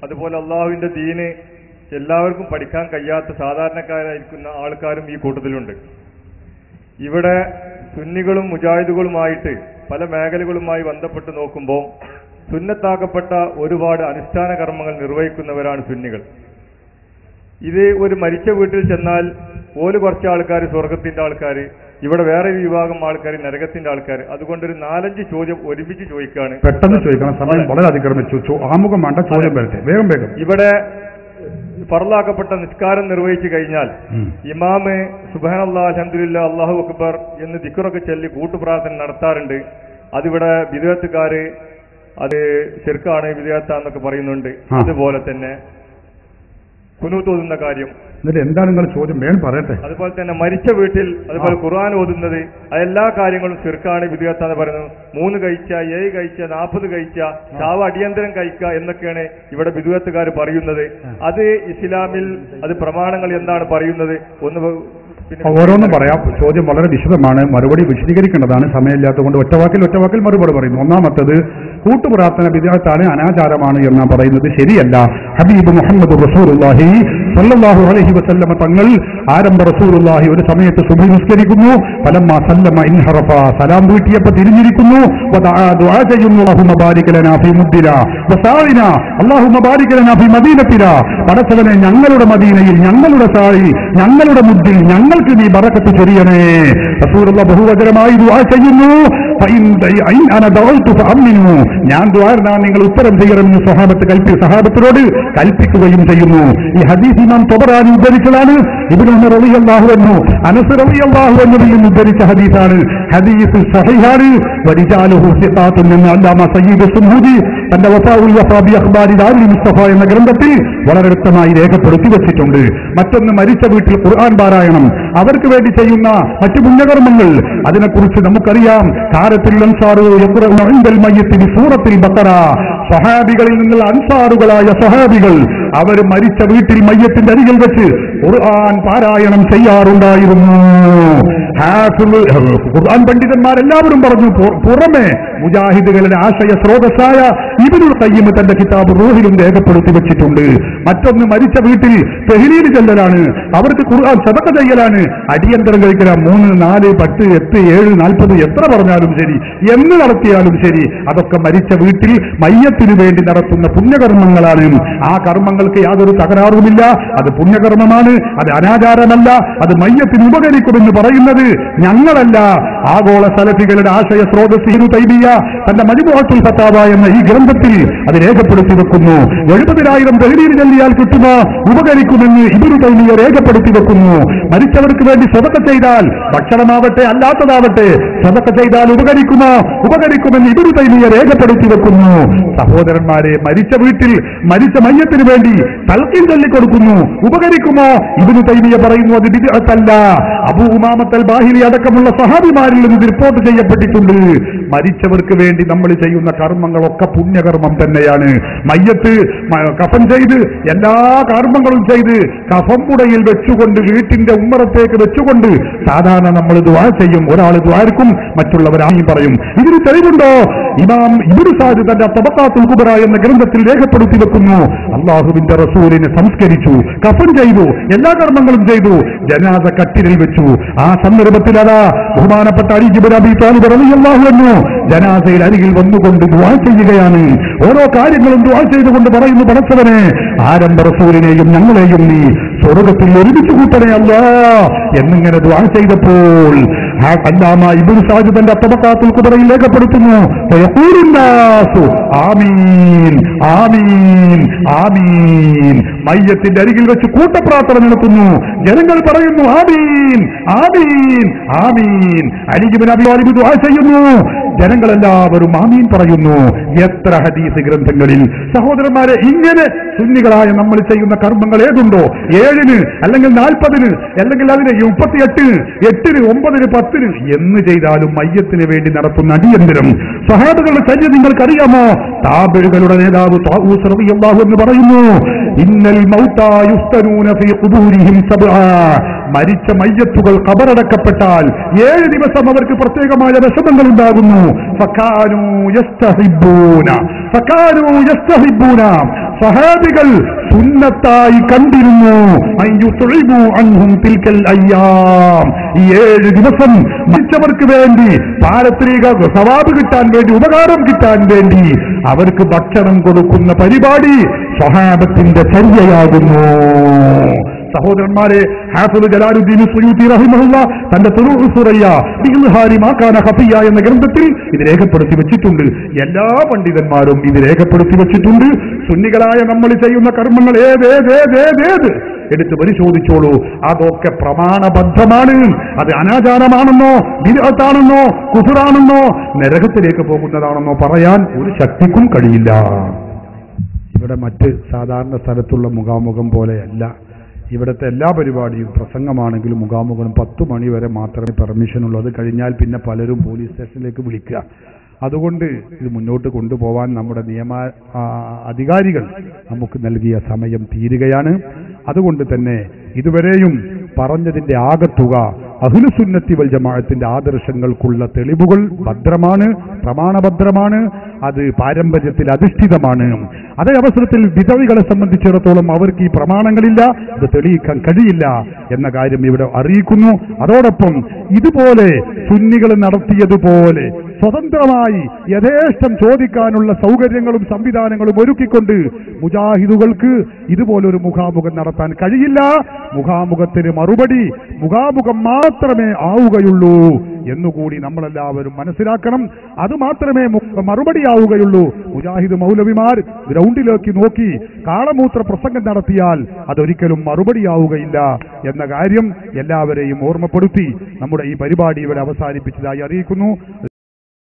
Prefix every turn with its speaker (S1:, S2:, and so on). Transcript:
S1: അതുപോലെ അള്ളാഹുവിന്റെ ദീന് എല്ലാവർക്കും പഠിക്കാൻ കഴിയാത്ത സാധാരണക്കാരായിരിക്കുന്ന ആൾക്കാരും ഈ കൂട്ടത്തിലുണ്ട്. ഇവിടെ സുന്നികളും മുജാഹിദുകളുമായിട്ട് പല മേഖലകളുമായി ബന്ധപ്പെട്ട് നോക്കുമ്പോൾ സുന്നത്താക്കപ്പെട്ട ഒരുപാട് അനുഷ്ഠാന കർമ്മങ്ങൾ നിർവഹിക്കുന്നവരാണ് സുന്നികൾ. ഇത് ഒരു മരിച്ച വീട്ടിൽ ചെന്നാൽ ഓല് കുറച്ച് ആൾക്കാർ സ്വർഗത്തിന്റെ ആൾക്കാർ, ഇവിടെ വേറെ വിഭാഗം ആൾക്കാർ നരകത്തിന്റെ ആൾക്കാർ. അതുകൊണ്ടൊരു 4-5 ചോദ്യം ഒരുമിച്ച് ചോദിക്കുകയാണ്.
S2: പെട്ടെന്ന് ചോദിക്കണം, സമയം വളരെ അതിക്രമിച്ചു. ആമുഖം വേണ്ട, ചോദ്യം വരട്ടെ, വേഗം വേഗം.
S1: ഇവിടെ ഫർളാക്കപ്പെട്ട നിസ്കാരം നിർവഹിച്ചു കഴിഞ്ഞാൽ ഇമാമ് സുബ്ഹാനല്ലാഹ് അൽഹംദുലില്ലാഹ് അല്ലാഹു അക്ബർ എന്ന് ദിക്റൊക്കെ ചൊല്ലി കൂട്ടുപ്രാർത്ഥന നടത്താറുണ്ട്. അതിവിടെ ബിദ്അത്തുകാര് അത് ശിർക്കാണ്, ബിദ്അത്താന്നൊക്കെ പറയുന്നുണ്ട്. അതുപോലെ തന്നെ ഖുനൂത്ത് ഓതുന്ന കാര്യം,
S2: എന്താണ് നിങ്ങൾ ചോദ്യം? വേണം പറയട്ടെ.
S1: അതുപോലെ തന്നെ മരിച്ച വീട്ടിൽ അതുപോലെ ഖുർആൻ ഓതുന്നത്, അതെല്ലാ കാര്യങ്ങളും ശിർക്കാണ്, ബിദ്അത്താന്ന് പറയുന്നത്. 3 കഴിച്ച, 7 കഴിച്ച, 40 കഴിച്ച, ചാവ് അടിയന്തരം കഴിക്കുക എന്നൊക്കെയാണ് ഇവിടെ ബിദ്അത്തുകാർ പറയുന്നത്. അത് ഇസ്ലാമിൽ അത് പ്രമാണങ്ങൾ എന്താണ് പറയുന്നത്?
S2: ഓരോന്നും പറയാം. ചോദ്യം വളരെ വിശദമാണ്, മറുപടി വിശദീകരിക്കേണ്ടതാണ്, സമയമില്ലാത്തതുകൊണ്ട് ഒറ്റവാക്കിൽ മറുപടി പറയുന്നു. ഒന്നാമത്തത്, കൂട്ടുപ്രാർത്ഥന ബിദ്അത്താണ്, അനാചാരമാണ് എന്ന് പറയുന്നത് ശരിയല്ല. ഹബീബ് മുഹമ്മദ് റസൂലുള്ളാഹി സ്വല്ലല്ലാഹു അലൈഹി വസല്ലമ തങ്ങൾ ആരംഭ റസൂലുള്ളാഹി ഒരു സമയത്ത് സുബ്ഹി നിസ്കരിക്കുന്നു. ഫലമ്മാ സല്ലമ ഇൻഹറഫ, സലാം വീട്ടിയപ്പോൾ തിരിഞ്ഞിരിക്കുന്നു. ദുആ ചെയ്യുന്നു, അല്ലാഹുമ്മ ബാരിക് ലനാ ഫീ മുദ്ദിനാ വസാഇനാ, അല്ലാഹുമ്മ ബാരിക് ലനാ ഫീ മദീനത്തിനാ, പടച്ചവനെ ഞങ്ങളുടെ മദീനയിൽ, ഞങ്ങളുടെ സായി, ഞങ്ങളുടെ മുദ്ദിൽ ഞങ്ങൾക്ക് നീ ബറക്കത്ത് ചൊരിയണേ. റസൂലുള്ളാഹി ബഹുവചനമായി ദുആ ചെയ്യുന്നു. ഞാൻ ദുആ നിങ്ങൾ ഉത്തരം ചെയ്യണമെന്ന് സഹാബത്തിനോട് കൽപ്പിക്കുകയും ചെയ്യുന്നു. ഈ ഹദീസ് ഇമാം തൊബറാനി ഉദ്ധരിച്ചതാണ്. ഇബ്നു ഉമർ റളിയല്ലാഹു അൻഹു, അനസ് റളിയല്ലാഹു അൻഹുവിൽ നിന്ന് ഉദ്ധരിച്ച ഹദീസാണ്. ഹദീസ് സഹീഹാണ്. വരിജാലുഹു സിഖാത്തുൻ എന്ന് അല്ലാമ സയ്യിദ് സുഹൂദി തന്റെ വഫാഉൽ വഫാ ബി അഖ്ബാരി ദാരിൽ മുസ്തഫ എന്ന ഗ്രന്ഥത്തിൽ വളരെ വ്യക്തമായി രേഖപ്പെടുത്തി വെച്ചിട്ടുണ്ട്. മറ്റൊന്ന്, മരിച്ച വീട്ടിൽ ഖുർആൻ പാരായണം, അവർക്ക് വേണ്ടി ചെയ്യുന്ന മറ്റു പുണ്യകർമ്മങ്ങൾ, അതിനെക്കുറിച്ച് നമുക്കറിയാം. സൂറത്തിൽ ബഖറ, സഹാബികളിൽ നിന്നുള്ള അൻസാറുകളായ സഹാബികൾ അവർ മരിച്ച വീട്ടിൽ മയ്യത്തിന്റെ അരികിൽ വെച്ച് ഖുർആൻ പാരായണം ചെയ്യാറുണ്ടായിരുന്നു. ഖുർആൻ പണ്ഡിതന്മാരെല്ലാവരും പറഞ്ഞു. പുറമെ മുജാഹിദുകളുടെ ആശയ സ്രോതസ്സായ ഇബ്നുൽ ഖയ്യിം തന്റെ കിതാബ് റൂഹിലും രേഖപ്പെടുത്തി വെച്ചിട്ടുണ്ട്. മറ്റൊന്ന്, മരിച്ച വീട്ടിൽ തഹ്ലീൽ ചൊല്ലലാണ്, അവർക്ക് ഖുർആൻ സദഖ ചെയ്യലാണ്, അടിയന്തരം കഴിക്കലാണ്. 3, 4, 10, 8, 7, 40 എത്ര പറഞ്ഞാലും ശരി, എന്ന് നടത്തിയാലും ശരി, അതൊക്കെ മരിച്ച വീട്ടിൽ മയ്യത്തിനു വേണ്ടി നടത്തുന്ന പുണ്യകർമ്മങ്ങളാണ്. ആ കർമ്മങ്ങൾക്ക് യാതൊരു തകരാറുമില്ല. അത് പുണ്യകർമ്മമാണ്, അത് അനാചാരമല്ല. അത് മയ്യത്തിന് ഉപകരിക്കുമെന്ന് പറയുന്നത് ഞങ്ങളല്ല, ആഗോള സലഫികളുടെ ആശയ സ്രോതസ് ഇബ്നു തൈമിയ്യ തന്റെ മജ്മുഅത്തുൽ ഫതാവ എന്ന ഈ ഗ്രന്ഥത്തിൽ അത് രേഖപ്പെടുത്തി വെക്കുന്നു. 70,000 തഹ്ലീൽ ചൊല്ലിയാൽ കിട്ടുമോ ഉപകരിക്കുമെന്ന് ഇബ്നു തൈമിയ്യ രേഖപ്പെടുത്തി വെക്കുന്നു. മരിച്ചവർക്ക് വേണ്ടി സദഖ ചെയ്താൽ, ഭക്ഷണമാവട്ടെ അല്ലാത്തതാവട്ടെ, സദഖ ചെയ്താൽ ഉപകരിക്കുമെന്ന് ഇബ്നു തൈമിയ്യ രേഖപ്പെടുത്തി വെക്കുന്നു. സഹോദരന്മാരെ, മരിച്ച വീട്ടിൽ മരിച്ച മയ്യത്തിന് വേണ്ടി തൽഖീൻ ചൊല്ലിക്കൊടുക്കുന്നു, ഉപകരിക്കുമോ? ഇബ്നു തൈമിയ്യ പറയുന്നു അത് ബിദ്അത്തല്ല. അബൂ ഉമാമത്ത് അൽ ബാഹിലി അടക്കമുള്ള സഹാബിമാരിൽ നിന്ന് റിപ്പോർട്ട് ചെയ്യപ്പെട്ടിട്ടുണ്ട്. മരിച്ചവർക്ക് വേണ്ടി നമ്മൾ ചെയ്യുന്ന കർമ്മങ്ങളൊക്കെ പുണ്യകർമ്മം തന്നെയാണ്. മയ്യത്ത് കഫൻ ചെയ്ത് എല്ലാ കർമ്മങ്ങളും ചെയ്ത് കഫംപുടയിൽ വെച്ചുകൊണ്ട് വീട്ടിന്റെ ഉമ്മറത്തേക്ക് വെച്ചുകൊണ്ട് സാധാരണ നമ്മൾ ദുആ ചെയ്യും. ഒരാൾ ദുആർക്കും, മറ്റുള്ളവർ ആമീൻ പറയും. ഇതിന് തെളിവുണ്ടോ? ഇമാം ഇബ്നു സാദ് തന്റെ തബഖാത്തുൽ കുബ്ര എന്ന ഗ്രന്ഥത്തിൽ രേഖപ്പെടുത്തി വെക്കുന്നു. അല്ലാഹുവിന്റെ റസൂലിനെ സംസ്കരിച്ചു, കഫൻ ചെയ്തു, എല്ലാ കർമ്മങ്ങളും ചെയ്തു, ജനാസ കട്ടിലിൽ വെച്ചു. ആ സന്ദർഭത്തിൽ അതാ ബഹുമാനപ്പെട്ട അലി ഇബ്നു അബീ ത്വാലിബ് റളിയല്ലാഹു അൻഹു ജനാസയിൽ അരികിൽ വന്നുകൊണ്ട് ദുആ ചെയ്യുകയാണ്. ഓരോ കാര്യങ്ങളും ദുആ ചെയ്തുകൊണ്ട് പറയുന്നു, പടച്ചവനെ ആരംഭ റസൂലിനെയും ഞങ്ങളെയും നീ സ്വർഗ്ഗത്തിൽ ഒരുമിച്ച് കൂട്ടണേ അല്ലാഹ് എന്നിങ്ങനെ ദുആ ചെയ്തപ്പോൾ അല്ലാമ ഇബ്നു സാദ് തന്റെ തബഖാത്തുൽ കുബ്രയിൽ രേഖപ്പെടുത്തുന്നു, ആമീൻ ആമീൻ ആമീൻ. മയ്യത്തിന്റെ അരികിൽ വെച്ച് കൂട്ടപ്രാർത്ഥന നടത്തുന്നു. ജനങ്ങൾ പറയുന്നു ആമീൻ ആമീൻ ആമീൻ. അലി ഇബ്നു അബീ ത്വാലിബ് ദുആ ചെയ്യുന്നു, ജനങ്ങളെല്ലാവരും ആമീൻ പറയുന്നു. എത്ര ഹദീസ് ഗ്രന്ഥങ്ങളിൽ സഹോദരന്മാരെ ഇങ്ങനെ സുന്നികളായ നമ്മൾ ചെയ്യുന്ന കർമ്മങ്ങൾ ഏതുണ്ടോ? 7 അല്ലെങ്കിൽ 40 അല്ലെങ്കിൽ അതിന് 38, 8, 9, 10 എന്ന് ചെയ്താലും മയ്യത്തിന് വേണ്ടി നടത്തുന്ന അടിയന്തരം സഹാബകളുടെ ചര്യ നിങ്ങൾക്കറിയാമോ? താബിഈകളുടെ നേതാവ് ത്വാഊസ് റളിയല്ലാഹു അൻഹു പറയുന്നു, ഇന്നൽ മൗതാ യുഫ്തനൂന ഫീ ഖുബൂരിഹിം സബ്ആ. മരിച്ച മയ്യത്തുകൾ ഖബറടക്കപ്പെട്ടാൽ 7 ദിവസം അവർക്ക് പ്രത്യേകമായ വിഷമങ്ങൾ ഉണ്ടാകുന്നു. ഫകാനൂ യസ്തഹിബ്ബൂന സഹാബികൾ സുന്നത്തായി കണ്ടിരുന്നു അയ്യുത്ഇബു അൻഹും തിൽക്കൽ അയ്യാം. ഈ 7 ദിവസം മരിച്ചവർക്ക് വേണ്ടി പാരത്രിക സവാബ് കിട്ടാൻ വേണ്ടി, ഉപകാരം കിട്ടാൻ വേണ്ടി അവർക്ക് ഭക്ഷണം കൊടുക്കുന്ന പരിപാടി സ്വഹാബത്തിന്റെ ചര്യയാകുന്നു. സഹോദരന്മാരെ, ഹാഫിദ് ജലാലുദ്ദീൻ സുയൂത്തി റഹിമഹുള്ള തന്റെ തുറൂഉ സുറയ്യ ബിഇൽഹാരി മാ കാന ഖഫിയ എന്ന ഗ്രന്ഥത്തിൽ ഇത് രേഖപ്പെടുത്തി വെച്ചിട്ടുണ്ട്. എല്ലാ പണ്ഡിതന്മാരും ഇത് രേഖപ്പെടുത്തി വെച്ചിട്ടുണ്ട്. സുന്നികളായ നമ്മൾ ചെയ്യുന്ന കർമ്മങ്ങൾ ഏത് എടുത്ത് പരിശോധിച്ചോളൂ. അതൊക്കെ പ്രമാണബദ്ധമാണ്. അത് അനാചാരമാണെന്നോ ബിദ്അത്താണെന്നോ കുഫ്റാണെന്നോ നരകത്തിലേക്ക് പോകുന്നതാണെന്നോ പറയാൻ ഒരു ശക്തിക്കും കഴിയില്ല. ഇവിടെ മറ്റ് സാധാരണ സ്ഥലത്തുള്ള മുഖാമുഖം പോലെയല്ല. ഇവിടുത്തെ എല്ലാ പരിപാടിയും പ്രസംഗമാണെങ്കിലും മുഖാമുഖം 10 മണി വരെ മാത്രമേ പെർമിഷൻ ഉള്ളൂ. അത് കഴിഞ്ഞാൽ പിന്നെ പലരും പോലീസ് സ്റ്റേഷനിലേക്ക് വിളിക്കുക. അതുകൊണ്ട് ഇത് മുന്നോട്ട് കൊണ്ടുപോകാൻ നമ്മുടെ അധികാരികൾ നമുക്ക് നൽകിയ സമയം തീരുകയാണ്. അതുകൊണ്ട് തന്നെ ഇതുവരെയും പറഞ്ഞതിന്റെ ആകത്തുക അഹ്ലുസുന്നത്തി വൽ ജമാഅത്തിന്റെ ആദർശങ്ങൾക്കുള്ള തെളിവുകൾ ഭദ്രമാണ്, പ്രമാണഭദ്രമാണ്, അത് പാരമ്പര്യത്തിൽ അധിഷ്ഠിതമാണ്. അതേ അവസരത്തിൽ വിധവികളെ സംബന്ധിച്ചിടത്തോളം അവർക്ക് ഈ പ്രമാണങ്ങളില്ല, അത് തെളിയിക്കാൻ കഴിയില്ല എന്ന കാര്യം ഇവിടെ അറിയിക്കുന്നു. അതോടൊപ്പം ഇതുപോലെ സുന്നികൾ നടത്തിയതുപോലെ സ്വതന്ത്രമായി യഥേഷ്ടം ചോദിക്കാനുള്ള സൗകര്യങ്ങളും സംവിധാനങ്ങളും ഒരുക്കിക്കൊണ്ട് മുജാഹിദുകൾക്ക് ഇതുപോലൊരു മുഖാമുഖം നടത്താൻ കഴിയില്ല. മുഖാമുഖത്തിന് മറുപടി മുഖാമുഖം മാത്രമേ ആവുകയുള്ളൂ എന്നുകൂടി നമ്മളെല്ലാവരും മനസ്സിലാക്കണം. അതുമാത്രമേ മറുപടിയാവുകയുള്ളൂ. മുജാഹിദ് മൗലവിമാർ ഗ്രൗണ്ടിലേക്ക് നോക്കി കാളമൂത്ര പ്രസംഗം നടത്തിയാൽ അതൊരിക്കലും മറുപടിയാവുകയില്ല എന്ന കാര്യം എല്ലാവരെയും ഓർമ്മപ്പെടുത്തി നമ്മുടെ ഈ പരിപാടി ഇവിടെ അവസാനിപ്പിച്ചതായി അറിയിക്കുന്നു.